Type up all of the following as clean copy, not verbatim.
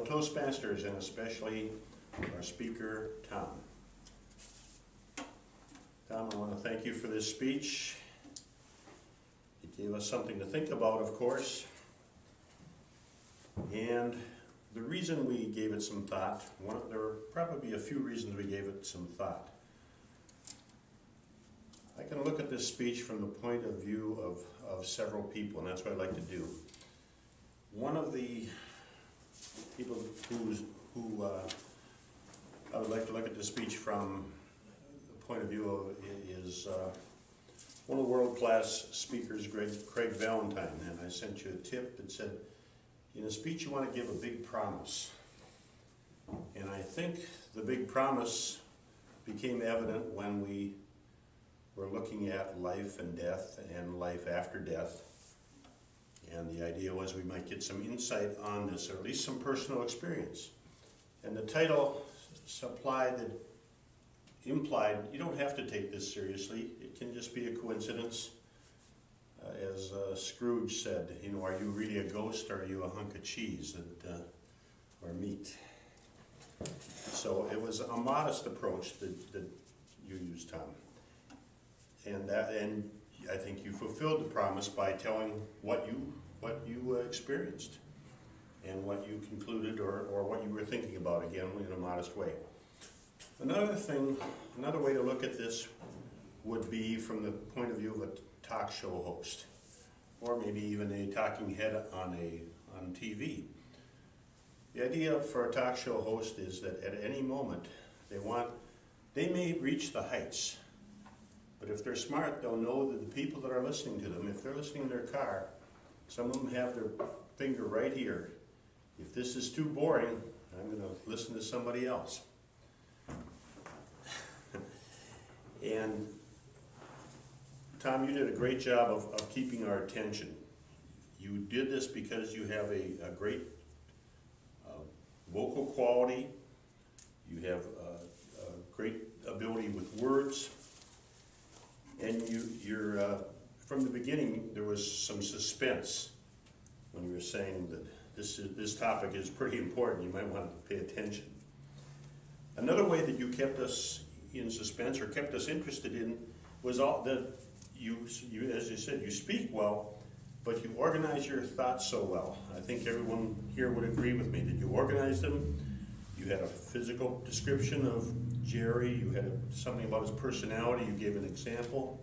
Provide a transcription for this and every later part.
Toastmasters, and especially our speaker, Tom. Tom, I want to thank you for this speech. It gave us something to think about, of course. And the reason we gave it some thought, there were probably a few reasons we gave it some thought. I can look at this speech from the point of view of several people, and that's what I'd like to do. One of the people who I would like to look at this speech from the point of view of is one of the world-class speakers, Craig Valentine, and I sent you a tip that said, in a speech you want to give a big promise. And I think the big promise became evident when we were looking at life and death and life after death. And the idea was we might get some insight on this, or at least some personal experience. And the title implied you don't have to take this seriously. It can just be a coincidence. As Scrooge said, you know, are you really a ghost, or are you a hunk of cheese or meat? So it was a modest approach that you used, Tom. And I think you fulfilled the promise by telling what you experienced and what you concluded or what you were thinking about, again, in a modest way. Another way to look at this would be from the point of view of a talk show host, or maybe even a talking head on TV. The idea for a talk show host is that at any moment they may reach the heights, but if they're smart, they'll know that the people that are listening to them, if they're listening in their car, some of them have their finger right here. If this is too boring, I'm going to listen to somebody else. And Tom, you did a great job of keeping our attention. You did this because you have a great vocal quality. You have a great ability with words. And you're from the beginning, there was some suspense when you were saying that this topic is pretty important. You might want to pay attention. Another way that you kept us in suspense or kept us interested in was that you, as you said, you speak well, but you organize your thoughts so well. I think everyone here would agree with me that you organized them. You had a physical description of Jerry. You had something about his personality. You gave an example.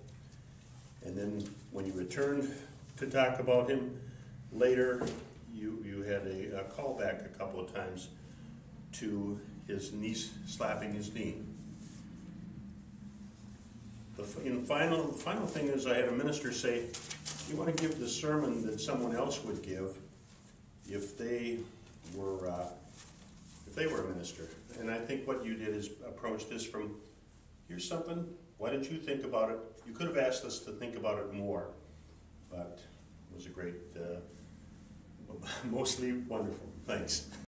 And then when you returned to talk about him later, you had a callback a couple of times to his niece slapping his knee. The final thing is, I had a minister say, you want to give the sermon that someone else would give if they were a minister. And I think what you did is approach this from, here's something, why didn't you think about it? You could have asked us to think about it more, but it was a great, mostly wonderful. Thanks.